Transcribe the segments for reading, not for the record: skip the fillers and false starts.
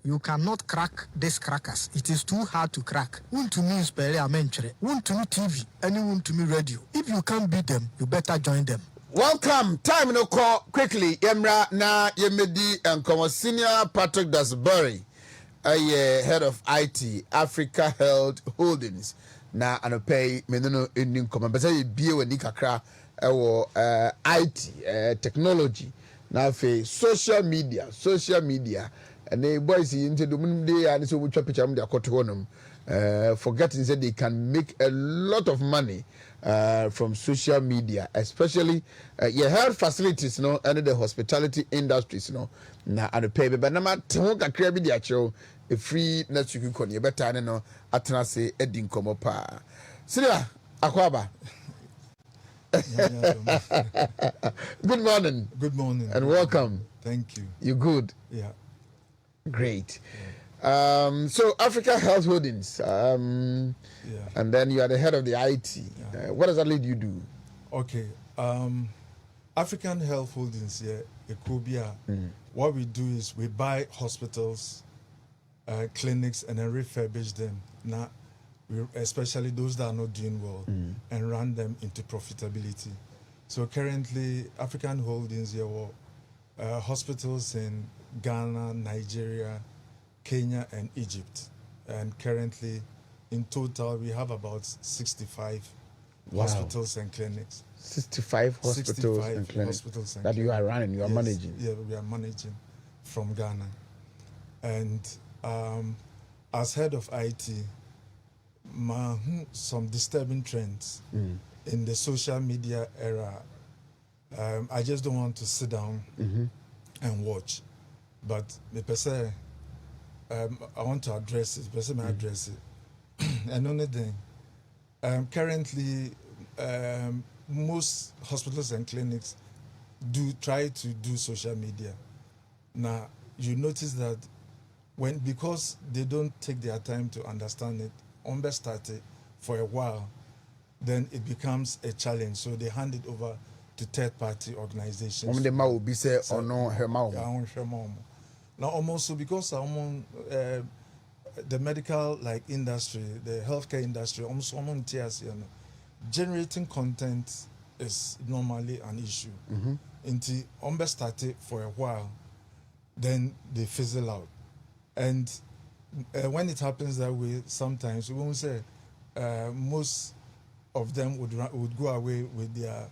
You cannot crack these crackers. It is too hard to crack. Want to me spell a mentre. Want to me TV. And want to me radio. If you can't beat them, you better join them. Welcome. Time no call quickly. Yemra na yemedi and come Senior Patrick Dasbury, head of IT Africa Health Holdings. Na anopay meneno enim come. But say be we ni kakra IT technology. Na fe social media. And the boys into the day and so we chop picture their cotonum. Forgetting that they can make a lot of money from social media, especially your health facilities, you know, and the hospitality industries, you know. Na and the pay, but no matter what crab the actual a free net you can call you better. I know atana say Edin komo pa. Sila akwaba. Good morning. Good morning. And welcome. Thank you. You good? Yeah. Great. Yeah. So Africa Health Holdings, and then you are the head of the IT. Yeah. What exactly do you do? Okay. African Health Holdings, what we do is we buy hospitals, clinics, and then refurbish them. Now, especially those that are not doing well, and run them into profitability. So currently, African Holdings, hospitals in Ghana, Nigeria, Kenya, and Egypt. And currently, in total, we have about 65 hospitals and clinics. 65 hospitals and clinics that you are running, you are managing? Yeah, we are managing from Ghana. And as head of IT, some disturbing trends in the social media era. I just don't want to sit down and watch. But the person, I want to address it. The person may address it. And only thing, currently, most hospitals and clinics do try to do social media. Now, you notice that because they don't take their time to understand it, started for a while, then it becomes a challenge. So they hand it over to third-party organizations. Now, almost because the medical industry, the healthcare industry, generating content is normally an issue. Until started for a while, then they fizzle out. And when it happens that way, sometimes we won't say most of them would go away with their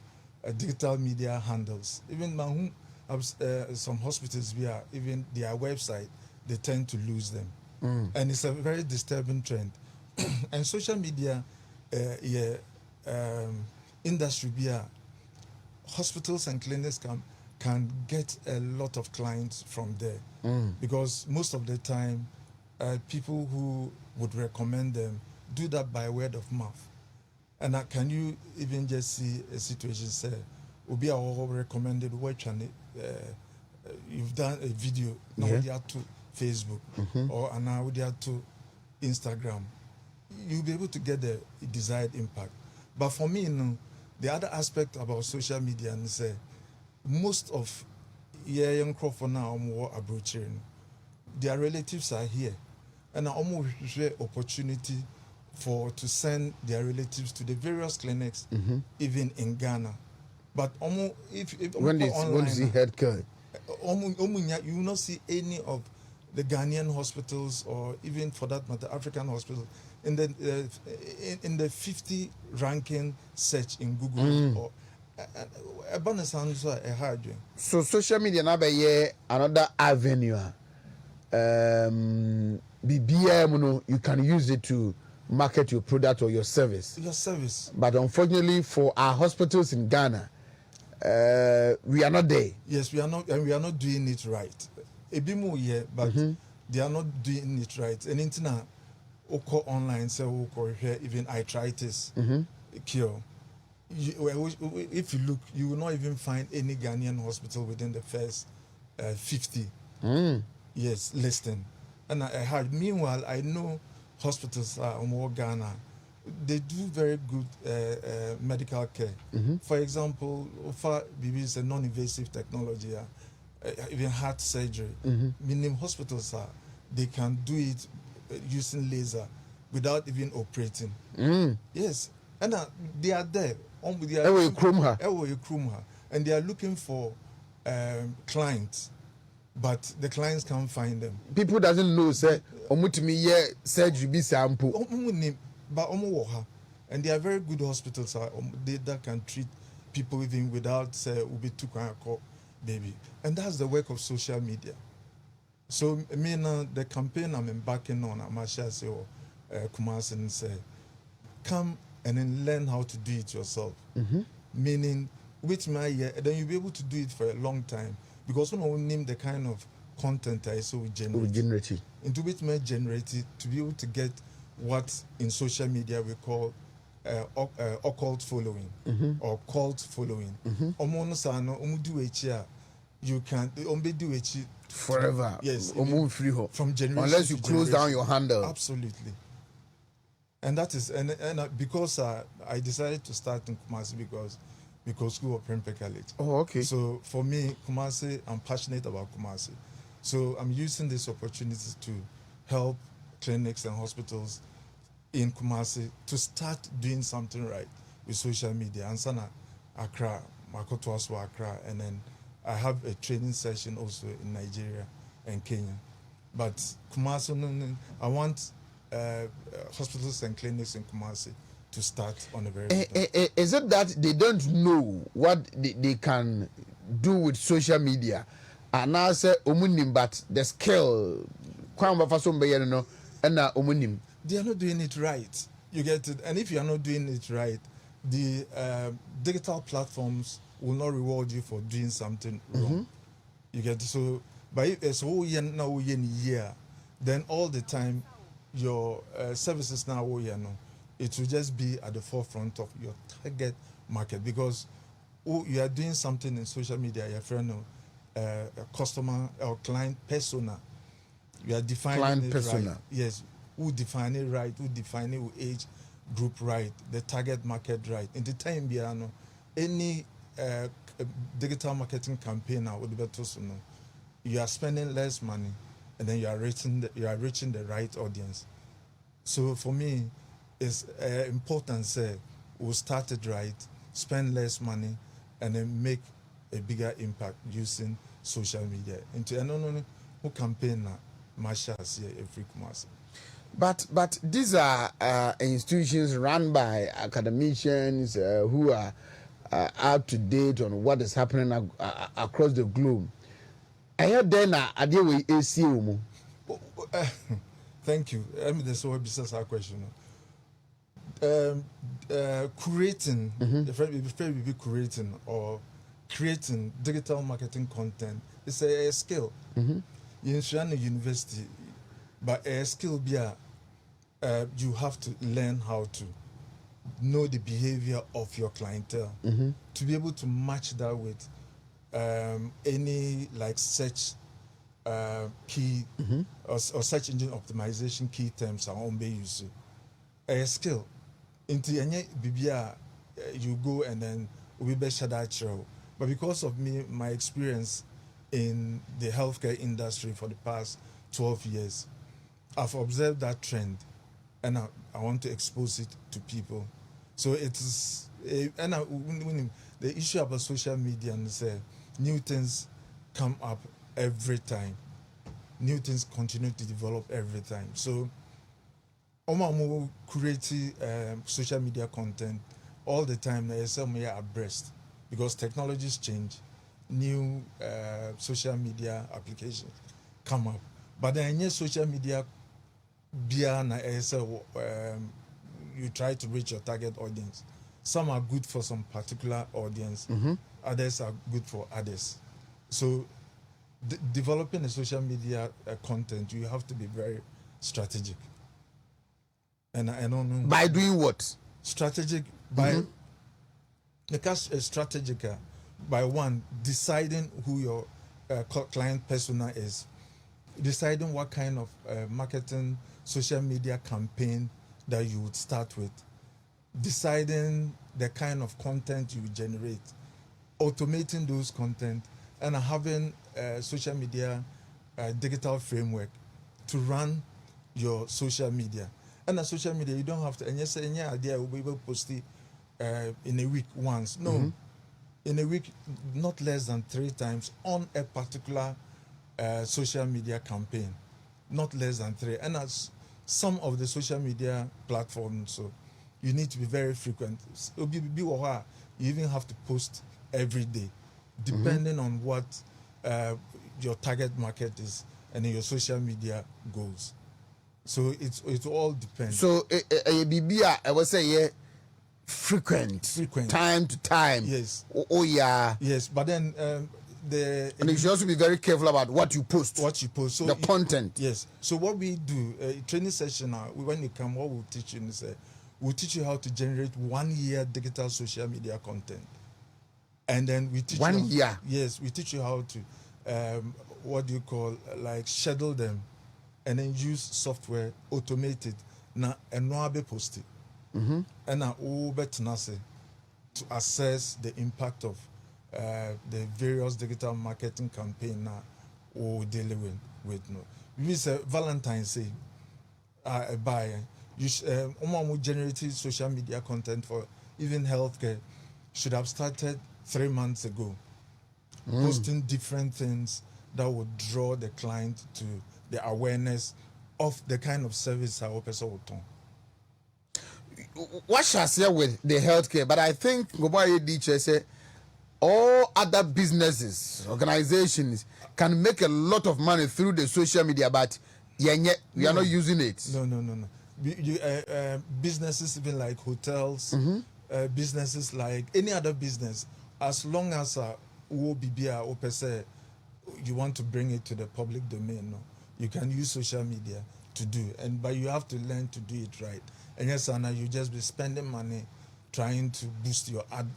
digital media handles. Even some hospitals, even their website, they tend to lose them. And it's a very disturbing trend. And social media industry, hospitals and clinics can get a lot of clients from there. Because most of the time, people who would recommend them do that by word of mouth. And can you even just see a situation, say, Ubi are recommended watch and you've done a video, now we are to Facebook, or now we are to Instagram. You'll be able to get the desired impact. But for me, the other aspect about social media is say most of young crowd for now more abroaching. Their relatives are here. And I almost share opportunity to send their relatives to the various clinics, even in Ghana. But almost if when is the headcare? You will not see any of the Ghanaian hospitals, or even for that matter, African hospitals, in the 50 ranking search in Google. So social media now be another avenue. You can use it to market your product or your service. But unfortunately for our hospitals in Ghana, we are not there. Yes, we are not, and we are not doing it right. But they are not doing it right. And internet, online, so even arthritis cure. If you look, you will not even find any Ghanaian hospital within the first 50. Yes, listing. And I heard. Meanwhile, I know hospitals are more Ghana. They do very good medical care. For example, BB is a non-invasive technology. even heart surgery. Meaning hospitals are, they can do it using laser without even operating. Yes, and they are there. They are Ewo looking- ekurom ha. Ewo ekurom ha. And they are looking for clients, but the clients can't find them. People doesn't know say omutimi ye surgery bi sample. But and they are very good hospitals that can treat people even without say ubi baby, and that's the work of social media. So me now the campaign I'm embarking on, I'm actually say Kumasi and say, come and then learn how to do it yourself. Meaning, which my year, then you'll be able to do it for a long time because when I name the kind of content I so we generate. Into which may generate it to be able to get what in social media we call occult following or cult following. You can do it Forever. Yes, Free from generation unless you to close down generation. your handle. Absolutely. And that is because I decided to start in Kumasi because school of Prempeh College. Oh, okay. So for me, Kumasi, I'm passionate about Kumasi. So I'm using this opportunity to help clinics and hospitals in Kumasi to start doing something right with social media. And Sana Accra, Makoto Aswa Accra, and then I have a training session also in Nigeria and Kenya. But Kumasi, I want hospitals and clinics in Kumasi to start on a very good Is it that they don't know what they can do with social media? And now say omunim, but the skill, and omunim. They are not doing it right. You get it? And if you are not doing it right, the digital platforms will not reward you for doing something wrong. You get it? So, but if it's all year, then all the time your services now it will just be at the forefront of your target market because you are doing something in social media, your friend, a customer or client persona. You are defining Client it persona. right. Yes, who define it right, who define it with age group right, the target market right. In the time beyond any digital marketing campaign now would be better to know you are spending less money and then you are reaching the right audience. So for me, it's important say we'll start it right, spend less money, and then make a bigger impact using social media. Into who campaign na Masha here every Kumasi. But these are institutions run by academicians who are up to date on what is happening across the globe. I heard then we ACU. Thank you. I mean, that's what business our question. Curating, be curating or creating digital marketing content is a skill. You should university, but a skill you have to learn how to know the behavior of your clientele to be able to match that with any like search key or search engine optimization key terms are on use a skill into any BBA you go and then we be that. But because of my experience in the healthcare industry for the past 12 years, I've observed that trend and I want to expose it to people. So it is and the issue about social media and say new things come up every time. New things continue to develop every time. So I'm creating social media content all the time. There's some abreast because technologies change, new social media applications come up. But then social media you try to reach your target audience. Some are good for some particular audience, others are good for others. So developing a social media content, you have to be very strategic. And I don't know. By doing what? Strategic by strategic by one, deciding who your client persona is, deciding what kind of marketing social media campaign that you would start with, deciding the kind of content you generate, automating those content, and having a social media digital framework to run your social media. And a social media, you don't have to, and yes, any idea will be able to post it in a week once. No, in a week, not less than 3 times on a particular social media campaign, not less than 3. And as some of the social media platforms, so you need to be very frequent. You even have to post every day, depending on what your target market is and your social media goals. So it all depends. So I would say yeah, frequent, time to time. Yes. Oh yeah. Yes, but then and you should also be very careful about what you post. So the content. Yes. So what we do, training session now, when you come, what we'll teach you is we'll teach you how to generate 1 year digital social media content. And then we teach 1 year. Yes, we teach you how to what do you call like schedule them and then use software, automate it. Now and no be posted. And now to assess the impact of the various digital marketing campaign now or dealing with no. We say Valentine's Day buy you generated social media content for even healthcare should have started 3 months ago, posting different things that would draw the client to the awareness of the kind of service our person will turn. What shall I say with the healthcare? But I think say all other businesses, organizations can make a lot of money through the social media, but we are not using it. No. Businesses even like hotels, businesses like any other business, as long as you want to bring it to the public domain, you can use social media to do, but you have to learn to do it right. And yes, Anna, you just be spending money trying to boost your ad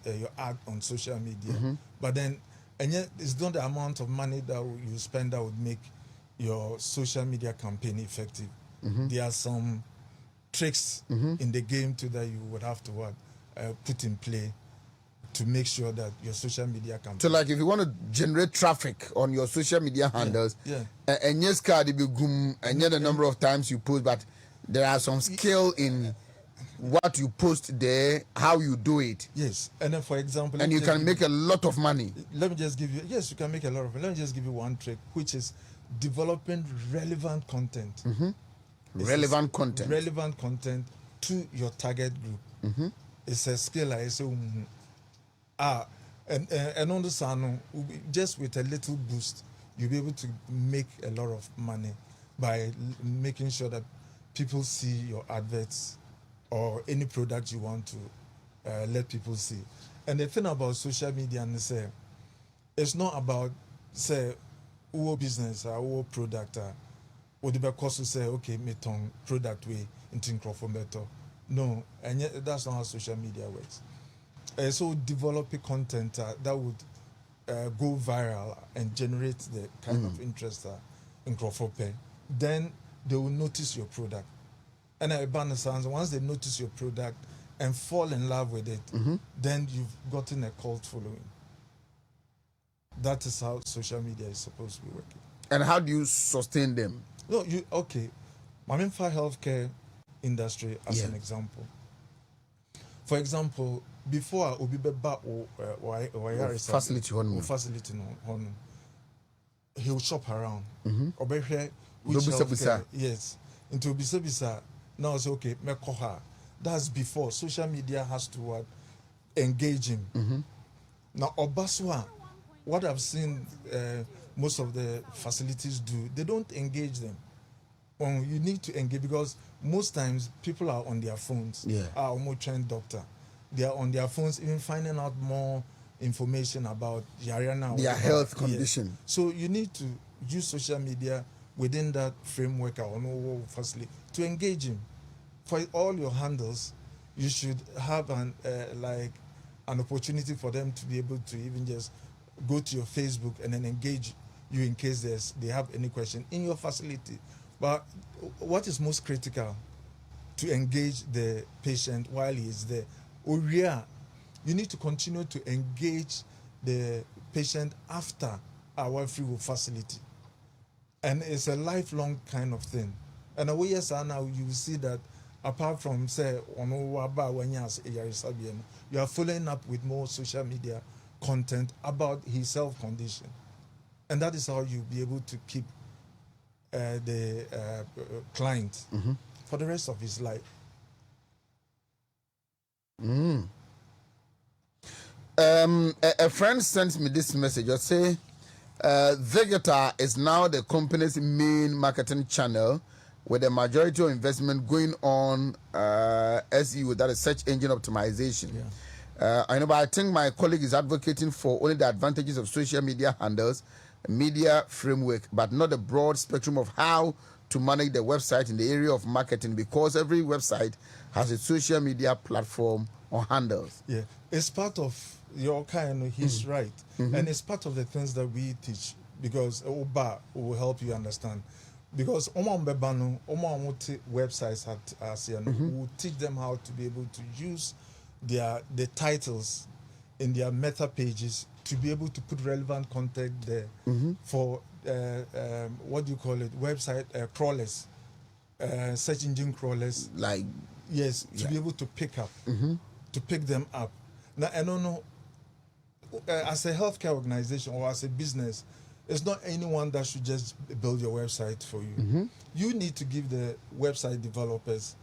on social media. But then, and yet it's not the amount of money that you spend that would make your social media campaign effective. There are some tricks in the game too that you would have to put in play to make sure that your social media campaign. So, like, if you want to generate traffic on your social media handles, and yes, card be gum, and the number of times you post, but there are some skill in what you post there, how you do it. Yes, and then for example, and you can make a lot of money. Let me just give you. Yes, you can make a lot of money. Let me just give you one trick, which is developing relevant content. Relevant content to your target group. It's a skill I say. And understand, just with a little boost, you'll be able to make a lot of money by making sure that people see your adverts or any product you want to let people see. And the thing about social media is it's not about say who business or who product or the because to say okay me ton product way into better. No, and yet that's not how social media works. So develop a content that would go viral and generate the kind of interest in pay. Then they will notice your product. And once they notice your product and fall in love with it, then you've gotten a cult following. That is how social media is supposed to be working. And how do you sustain them? No, I'm in for healthcare industry as an example. For example, before Obibeba or facility he'll shop around. Yes. Into Bisa now say okay, that's before social media has to engage him. Now Obaswa, what I've seen most of the facilities do, they don't engage them. You need to engage because most times people are on their phones. Are more trained doctor. They are on their phones, even finding out more information about their health condition. So you need to use social media within that framework or no facility to engage him. For all your handles, you should have an opportunity for them to be able to even just go to your Facebook and then engage you in case they have any question in your facility. But what is most critical to engage the patient while he is there? You need to continue to engage the patient after our free facility. And it's a lifelong kind of thing. And the way yes now you see that apart from say you are following up with more social media content about his health condition. And that is how you'll be able to keep the client for the rest of his life. A friend sent me this message. I say, Vegeta is now the company's main marketing channel, with the majority of investment going on SEO, that is search engine optimization. I know, but I think my colleague is advocating for only the advantages of social media handles, media framework, but not the broad spectrum of how to manage the website in the area of marketing, because every website has a social media platform or handles. Yeah, it's part of your kind. He's right, and it's part of the things that we teach, because Oba will help you understand. Because websites will teach them how to be able to use the titles in their meta pages to be able to put relevant content there for what do you call it, website crawlers, search engine crawlers, Like, yes, to be able to pick up, to pick them up. Now I don't know, as a healthcare organization or as a business, it's not anyone that should just build your website for you. You need to give the website developers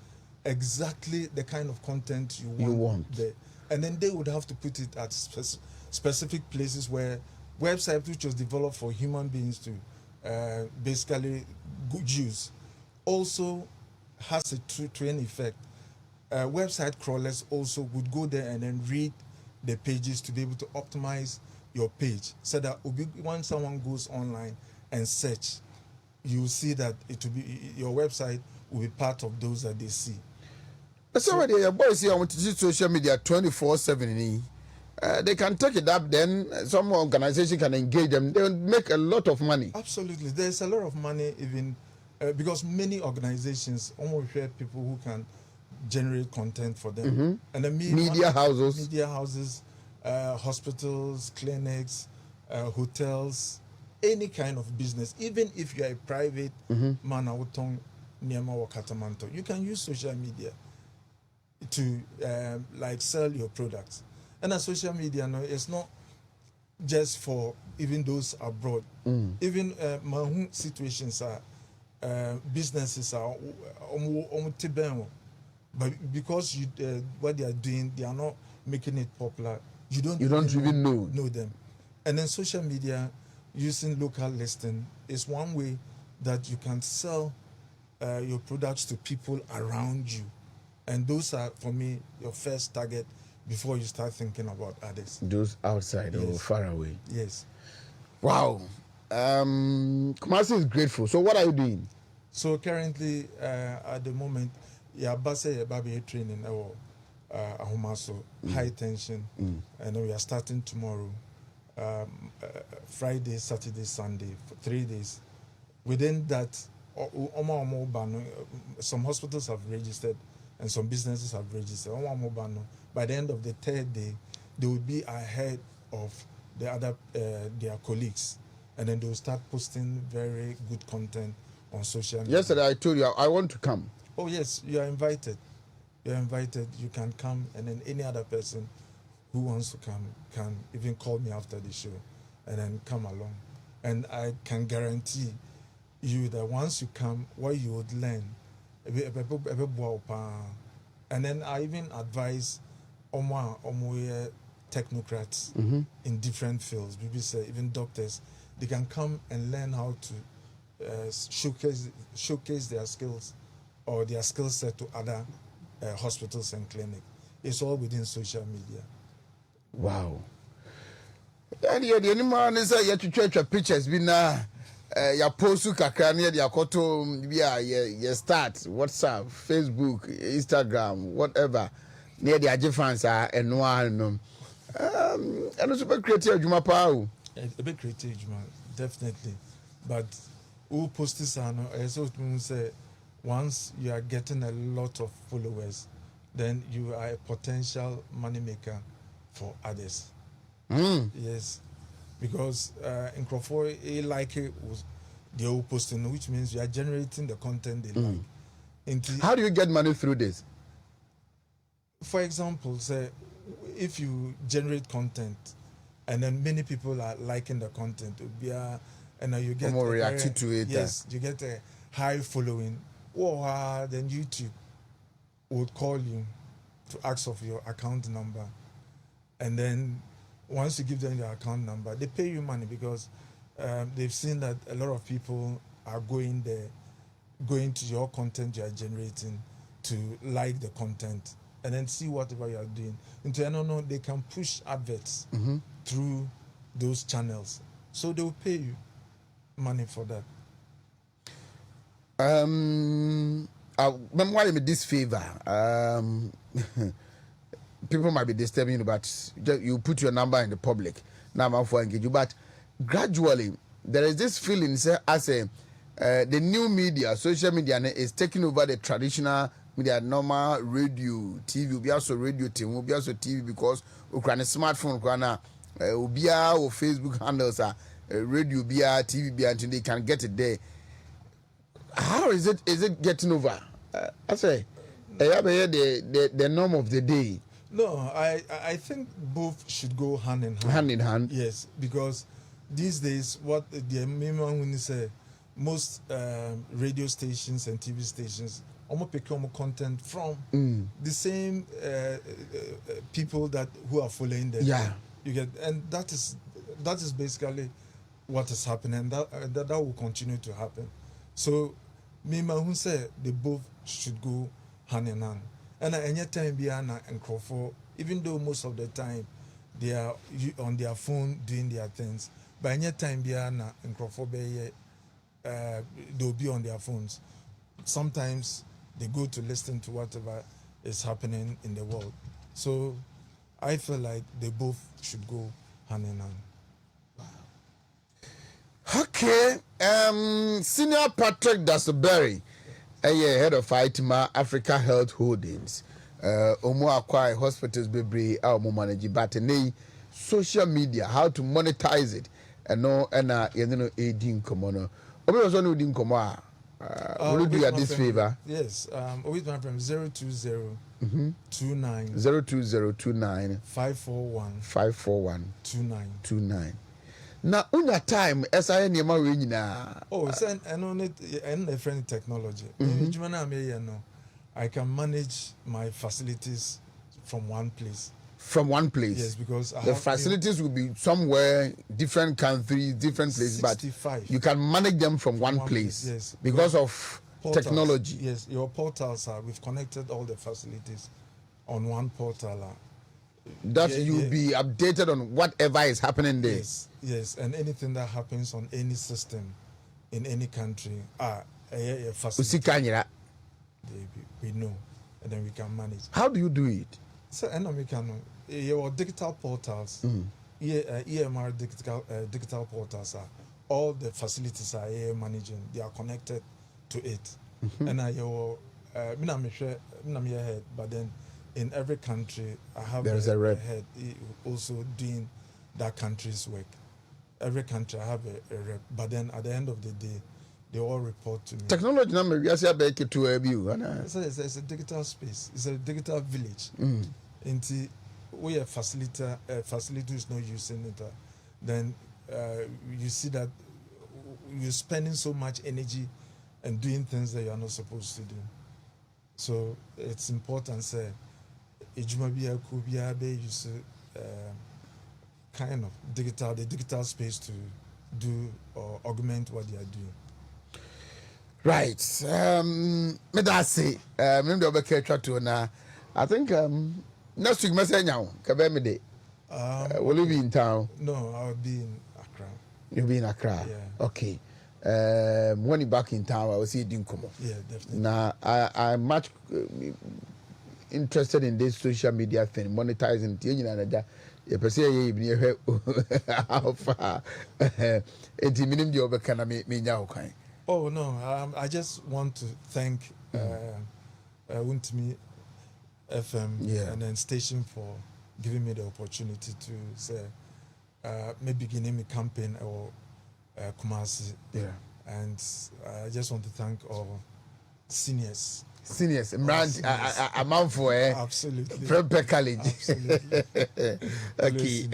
exactly the kind of content you want there, and then they would have to put it at specific places where website which was developed for human beings to basically good use also has a twin effect. Website crawlers also would go there and then read the pages to be able to optimize your page, so that when someone goes online and search, you will see that it will be, your website will be part of those that they see. That's already your boys here. I want to see social media 24/7. They can take it up. Then some organization can engage them. They will make a lot of money. Absolutely, there's a lot of money even because many organizations almost share people who can generate content for them, and the Media houses, hospitals, clinics, hotels, any kind of business. Even if you are a private man, you can use social media to like sell your products. And a social media now, it's not just for even those abroad. Even my situations are businesses are but because you what they are doing, they are not making it popular. You don't even know them. And then social media using local listing is one way that you can sell your products to people around you. And those are, for me, your first target before you start thinking about others. Those outside or Yes. far away. Yes. Wow. Kumasi is grateful. So what are you doing? So currently, at the moment, baby training Ahomaso, high tension, and we are starting tomorrow, Friday, Saturday, Sunday, for 3 days. Within that, some hospitals have registered and some businesses have registered. By the end of the third day, they will be ahead of the other their colleagues, and then they will start posting very good content on social media. Yesterday I told you I want to come. Oh yes, you are invited. You are invited. You can come, and then any other person who wants to come can even call me after the show, and then come along. And I can guarantee you that once you come, what you would learn, and then I even advise technocrats in different fields. Maybe say even doctors, they can come and learn how to showcase their skills or their skill set to other hospitals and clinics. It's all within social media. Wow. And the only man is you to church pictures be na ya postu kakra na ya koto ya start WhatsApp, Facebook, Instagram, whatever. Near the agent fans are and no and also be creative adwuma pa o. A bit creative, definitely. But who post this so say once you are getting a lot of followers, then you are a potential money maker for others. Yes. because in Crawford, a like it was the old posting, which means you are generating the content they like. How do you get money through this? For example, say if you generate content and then many people are liking the content, and you get More reacting to it. Yes, you get a high following. Or then YouTube would call you to ask of your account number, and then once you give them your account number, they pay you money because they've seen that a lot of people are going to your content you are generating to like the content and then see whatever you are doing. Into I don't know, they can push adverts through those channels, so they will pay you money for that. Why me this favor? People might be disturbing you, but you put your number in the public. Now I'm for engage you, but gradually there is this feeling, say, as the new media, social media, is taking over the traditional media, normal radio, TV. We also radio team, we also TV because we can smartphone, we or Facebook handles are radio, TV, until they can get it there. How is it? Is it getting over? I say, the norm of the day. No, I think both should go hand in hand. Hand in hand. Yes, because these days, what the minimum when you say, most radio stations and TV stations almost pick up content from the same people who are following them. Yeah, you get, and that is basically what is happening, and that will continue to happen. So, me who say they both should go hand in hand. And any time Biana and Crawford, even though most of the time they are on their phone doing their things, but any time Biana and Crawford they'll be on their phones. Sometimes they go to listen to whatever is happening in the world. So I feel like they both should go hand in hand. Okay, Senior Patrick Dasberry, head of ITMA Africa Health Holdings, Omo acquire hospitals bebre omo manage but social media, how to monetize it, and aiding common. Obi was on with incomo. Will you do at this favor? Yes, with my friend 020 29 02029 541 29. Now, una time, SI Nema Winina. Oh, send and on it and a friend technology. I can manage my facilities from one place. From one place? Yes, because the facilities will be somewhere, different countries, different places, 65. But you can manage them from one place. Yes. Because of portals. Technology. Yes, your portals we've connected all the facilities on one portal. That you'll be updated on whatever is happening there. Yes, and anything that happens on any system in any country, facility, we know, and then we can manage. How do you do it? So, and we can your digital portals, EMR digital portals all the facilities are managing. They are connected to it, and but then. In every country, I have a rep head also doing that country's work. Every country, I have a rep. But then at the end of the day, they all report to me. Technology number, yes, I beg it to a view. It's a digital space. It's a digital village. And we have facility is not using it. Then you see that you're spending so much energy and doing things that you are not supposed to do. So it's important, say. Ejumabia Kubia, they use kind of the digital space to do or augment what they are doing. Right. Me that say, maybe I'll be careful to now. I think next week, message now. Kabe me day. Will you be in town? No, I'll be in Accra. You'll be in Accra. Yeah. Okay. When you're back in town, I will see you doing come on. Yeah, definitely. Now, I'm much interested in this social media thing, monetizing it. How far? Oh no, I just want to thank Untimi FM and then station for giving me the opportunity to say me beginning my campaign or Kumasi. Yeah. And I just want to thank all seniors. Seniors, a man for Absolutely. Prep College. Absolutely. Okay,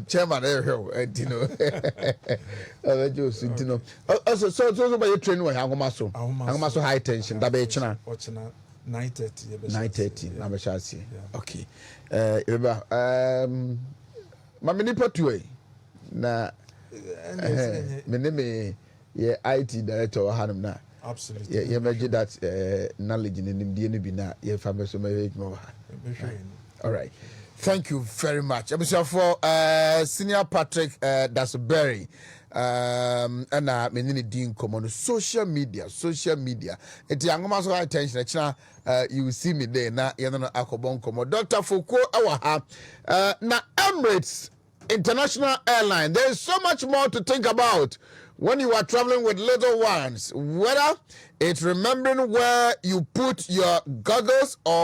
chairman, you know, so by your training, Angomaso high tension, that be china. 9:30. 9:30, na be chasi. Okay, Mamini Patue, na me name ye IT director or Hanum na. Absolutely. You imagine that knowledge in the DNA, your family so much more. All right. Thank you very much. For Senior Patrick Dasberry, and menini dean common social media. It's young man so attention. You will see me there. Na yana akobon komo. Dr. Foucault awaha. Na Emirates International Airline. There is so much more to think about when you are traveling with little ones. Whether it's remembering where you put your goggles or